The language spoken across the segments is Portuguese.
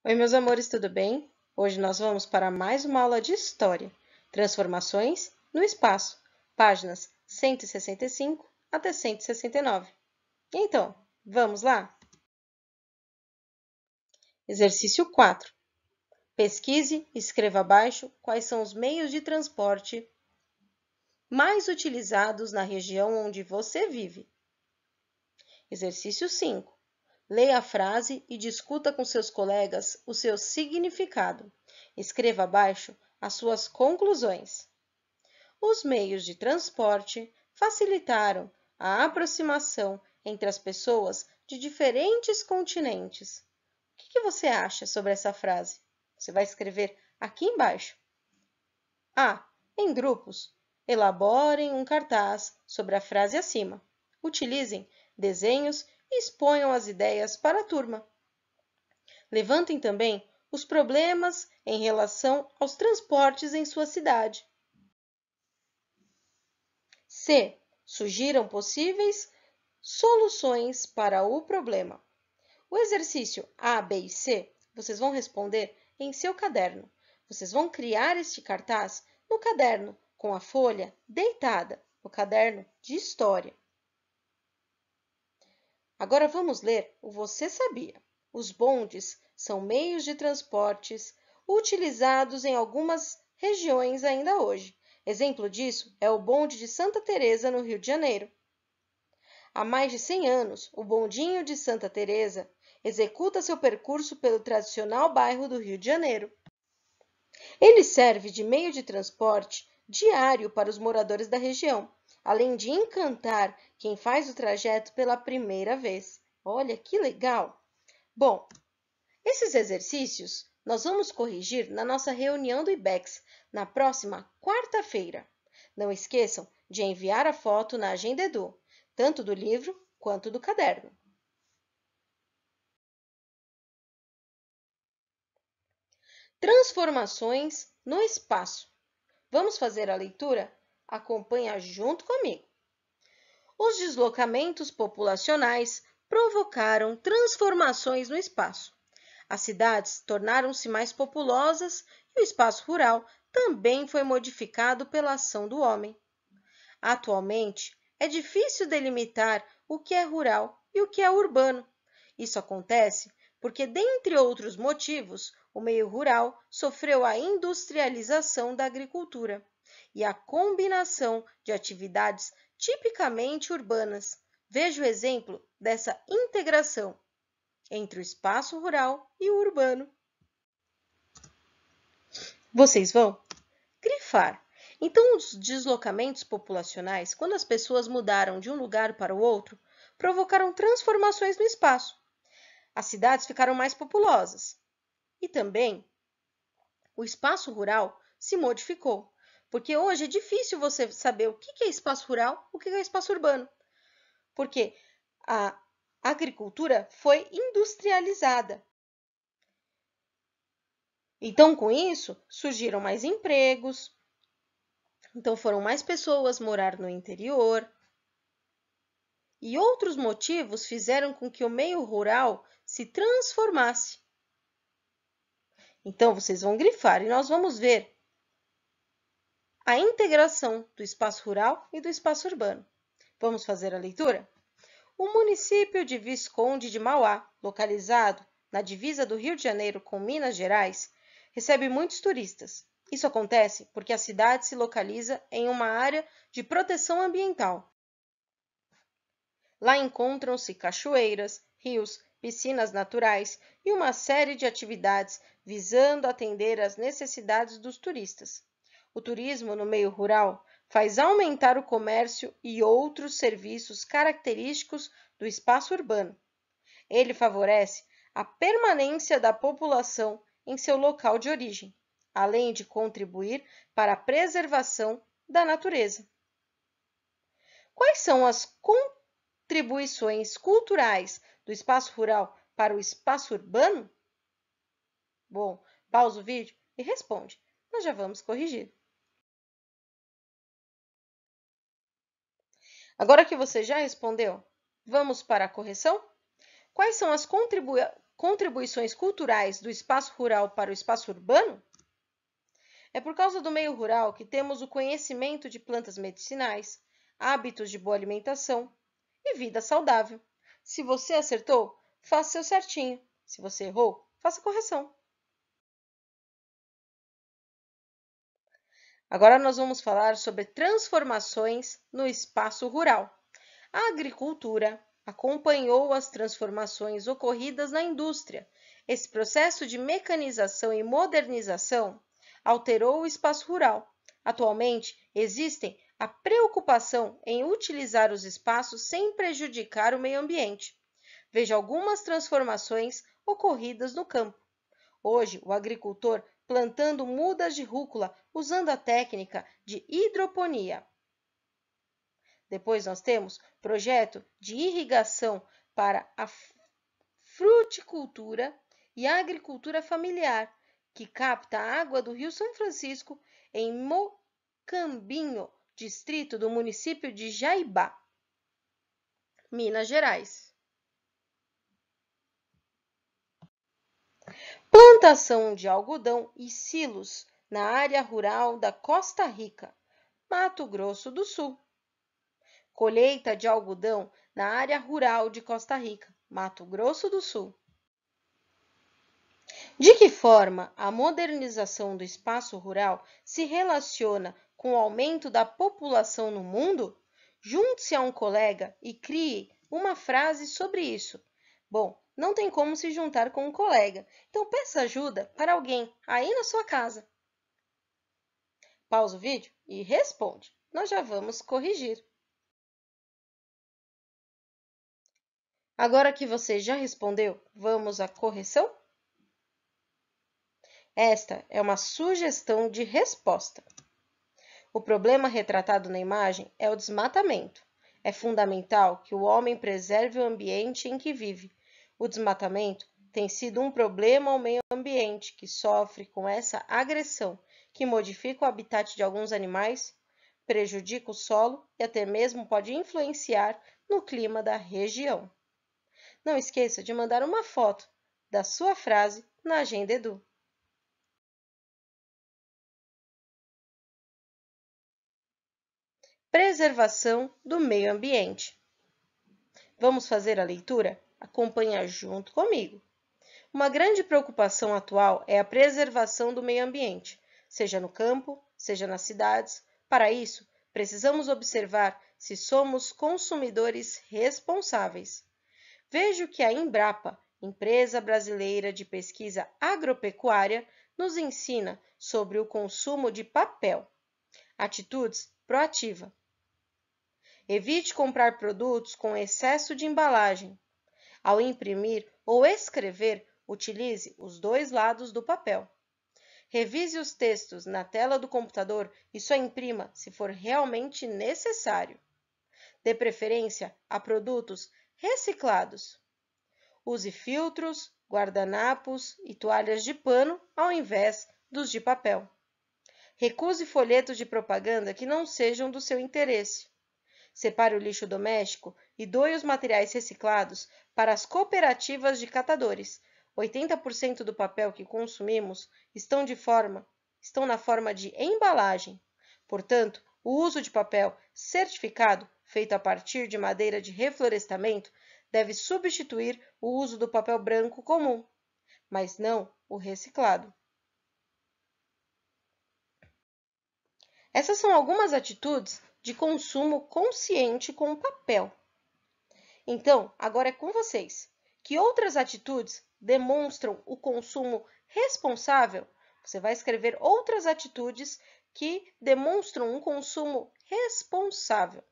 Oi, meus amores, tudo bem? Hoje nós vamos para mais uma aula de História. Transformações no espaço, páginas 165 até 169. Então, vamos lá? Exercício 4. Pesquise e escreva abaixo quais são os meios de transporte mais utilizados na região onde você vive. Exercício 5. Leia a frase e discuta com seus colegas o seu significado. Escreva abaixo as suas conclusões. Os meios de transporte facilitaram a aproximação entre as pessoas de diferentes continentes. O que você acha sobre essa frase? Você vai escrever aqui embaixo. A. Em grupos, elaborem um cartaz sobre a frase acima. Utilizem desenhos e exponham as ideias para a turma. Levantem também os problemas em relação aos transportes em sua cidade. C. Sugiram possíveis soluções para o problema. O exercício A, B e C vocês vão responder em seu caderno. Vocês vão criar este cartaz no caderno com a folha deitada, no caderno de história. Agora vamos ler o Você Sabia? Os bondes são meios de transportes utilizados em algumas regiões ainda hoje. Exemplo disso é o bonde de Santa Teresa, no Rio de Janeiro. Há mais de 100 anos, o bondinho de Santa Teresa executa seu percurso pelo tradicional bairro do Rio de Janeiro. Ele serve de meio de transporte diário para os moradores da região, além de encantar quem faz o trajeto pela primeira vez. Olha que legal! Bom, esses exercícios nós vamos corrigir na nossa reunião do IBEX na próxima quarta-feira. Não esqueçam de enviar a foto na Agenda Edu, tanto do livro quanto do caderno. Transformações no espaço. Vamos fazer a leitura? Acompanha junto comigo. Os deslocamentos populacionais provocaram transformações no espaço. As cidades tornaram-se mais populosas e o espaço rural também foi modificado pela ação do homem. Atualmente, é difícil delimitar o que é rural e o que é urbano. Isso acontece porque, dentre outros motivos, o meio rural sofreu a industrialização da agricultura e a combinação de atividades tipicamente urbanas. Veja o exemplo dessa integração entre o espaço rural e o urbano. Vocês vão grifar. Então, os deslocamentos populacionais, quando as pessoas mudaram de um lugar para o outro, provocaram transformações no espaço. As cidades ficaram mais populosas e também o espaço rural se modificou, porque hoje é difícil você saber o que é espaço rural, o que é espaço urbano, porque a agricultura foi industrializada. Então, com isso, surgiram mais empregos, então foram mais pessoas morar no interior. E outros motivos fizeram com que o meio rural se transformasse. Então, vocês vão grifar e nós vamos ver a integração do espaço rural e do espaço urbano. Vamos fazer a leitura? O município de Visconde de Mauá, localizado na divisa do Rio de Janeiro com Minas Gerais, recebe muitos turistas. Isso acontece porque a cidade se localiza em uma área de proteção ambiental. Lá encontram-se cachoeiras, rios, piscinas naturais e uma série de atividades visando atender às necessidades dos turistas. O turismo no meio rural faz aumentar o comércio e outros serviços característicos do espaço urbano. Ele favorece a permanência da população em seu local de origem, além de contribuir para a preservação da natureza. Quais são as contribuições culturais do espaço rural para o espaço urbano? Bom, pausa o vídeo e responde. Nós já vamos corrigir. Agora que você já respondeu, vamos para a correção? Quais são as contribuições culturais do espaço rural para o espaço urbano? É por causa do meio rural que temos o conhecimento de plantas medicinais, hábitos de boa alimentação e vida saudável. Se você acertou, faça seu certinho. Se você errou, faça correção. Agora nós vamos falar sobre transformações no espaço rural. A agricultura acompanhou as transformações ocorridas na indústria. Esse processo de mecanização e modernização alterou o espaço rural. Atualmente, existem a preocupação em utilizar os espaços sem prejudicar o meio ambiente. Veja algumas transformações ocorridas no campo. Hoje, o agricultor plantando mudas de rúcula usando a técnica de hidroponia. Depois nós temos projeto de irrigação para a fruticultura e a agricultura familiar, que capta a água do Rio São Francisco em Mocambinho, distrito do município de Jaibá, Minas Gerais. Plantação de algodão e silos na área rural da Costa Rica, Mato Grosso do Sul. Colheita de algodão na área rural de Costa Rica, Mato Grosso do Sul. De que forma a modernização do espaço rural se relaciona com o aumento da população no mundo? Junte-se a um colega e crie uma frase sobre isso. Bom, não tem como se juntar com um colega, então peça ajuda para alguém aí na sua casa. Pausa o vídeo e responde. Nós já vamos corrigir. Agora que você já respondeu, vamos à correção? Esta é uma sugestão de resposta. O problema retratado na imagem é o desmatamento. É fundamental que o homem preserve o ambiente em que vive. O desmatamento tem sido um problema ao meio ambiente que sofre com essa agressão, que modifica o habitat de alguns animais, prejudica o solo e até mesmo pode influenciar no clima da região. Não esqueça de mandar uma foto da sua frase na Agenda Edu. Preservação do meio ambiente. Vamos fazer a leitura? Acompanhe junto comigo. Uma grande preocupação atual é a preservação do meio ambiente, seja no campo, seja nas cidades. Para isso, precisamos observar se somos consumidores responsáveis. Veja o que a Embrapa, Empresa Brasileira de Pesquisa Agropecuária, nos ensina sobre o consumo de papel. Atitudes proativa. Evite comprar produtos com excesso de embalagem. Ao imprimir ou escrever, utilize os dois lados do papel. Revise os textos na tela do computador e só imprima se for realmente necessário. Dê preferência a produtos reciclados. Use filtros, guardanapos e toalhas de pano ao invés dos de papel. Recuse folhetos de propaganda que não sejam do seu interesse. Separe o lixo doméstico e doe os materiais reciclados para as cooperativas de catadores. 80% do papel que consumimos estão na forma de embalagem. Portanto, o uso de papel certificado, feito a partir de madeira de reflorestamento, deve substituir o uso do papel branco comum, mas não o reciclado. Essas são algumas atitudes de consumo consciente com o papel. Então, agora é com vocês. Que outras atitudes demonstram o consumo responsável? Você vai escrever outras atitudes que demonstram um consumo responsável.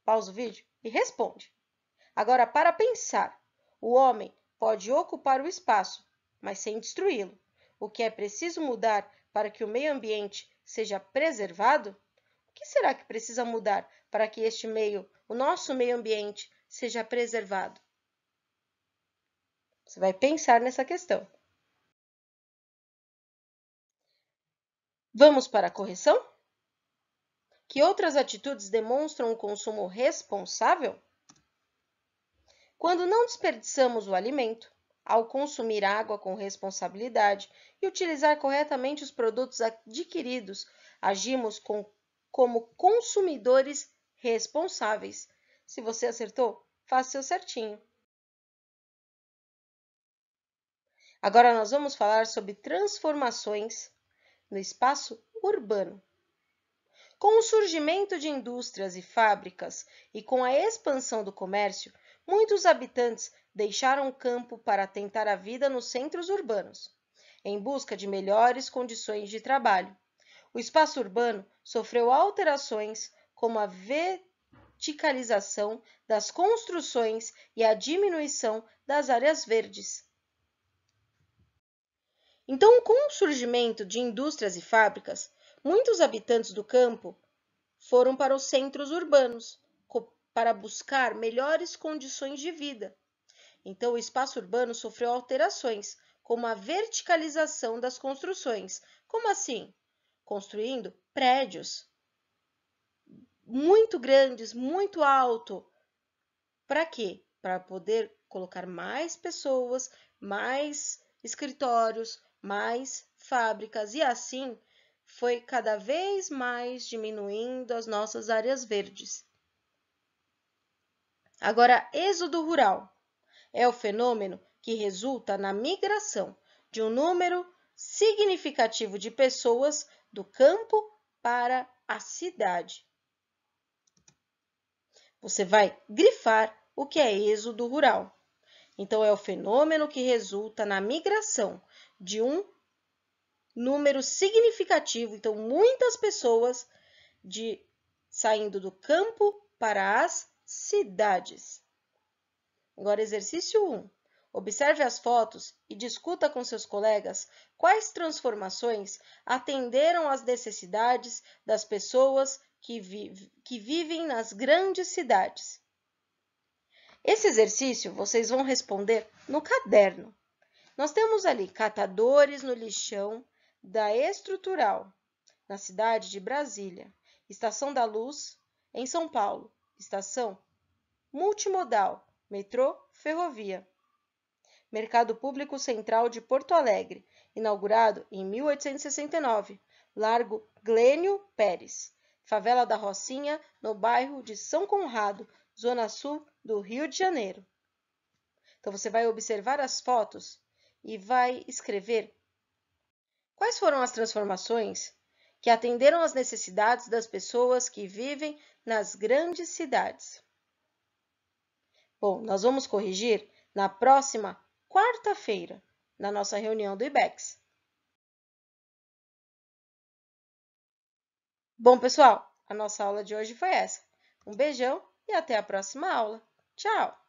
Pausa o vídeo e responde. Agora, para pensar, o homem pode ocupar o espaço, mas sem destruí-lo. O que é preciso mudar para que o meio ambiente seja preservado? O que será que precisa mudar para que o nosso meio ambiente, seja preservado? Você vai pensar nessa questão. Vamos para a correção? Que outras atitudes demonstram um consumo responsável? Quando não desperdiçamos o alimento, ao consumir água com responsabilidade e utilizar corretamente os produtos adquiridos, agimos como consumidores responsáveis. Se você acertou, faça seu certinho. Agora nós vamos falar sobre transformações no espaço urbano. Com o surgimento de indústrias e fábricas e com a expansão do comércio, muitos habitantes deixaram o campo para tentar a vida nos centros urbanos, em busca de melhores condições de trabalho. O espaço urbano sofreu alterações como a verticalização das construções e a diminuição das áreas verdes. Então, com o surgimento de indústrias e fábricas, muitos habitantes do campo foram para os centros urbanos para buscar melhores condições de vida. Então, o espaço urbano sofreu alterações, como a verticalização das construções. Como assim? Construindo prédios muito grandes, muito alto. Para quê? Para poder colocar mais pessoas, mais escritórios, mais fábricas e assim foi cada vez mais diminuindo as nossas áreas verdes. Agora, êxodo rural é o fenômeno que resulta na migração de um número significativo de pessoas do campo para a cidade. Você vai grifar o que é êxodo rural. Então, é o fenômeno que resulta na migração de um número significativo, então muitas pessoas saindo do campo para as cidades. Agora, exercício 1. Observe as fotos e discuta com seus colegas quais transformações atenderam às necessidades das pessoas que vivem nas grandes cidades. Esse exercício vocês vão responder no caderno. Nós temos ali catadores no lixão da Estrutural, na cidade de Brasília, Estação da Luz, em São Paulo, Estação Multimodal, metrô, ferrovia. Mercado Público Central de Porto Alegre, inaugurado em 1869, Largo Glênio Pérez, Favela da Rocinha, no bairro de São Conrado, Zona Sul do Rio de Janeiro. Então, você vai observar as fotos e vai escrever quais foram as transformações que atenderam às necessidades das pessoas que vivem nas grandes cidades. Bom, nós vamos corrigir na próxima quarta-feira, na nossa reunião do IBEX. Bom, pessoal, a nossa aula de hoje foi essa. Um beijão e até a próxima aula. Tchau!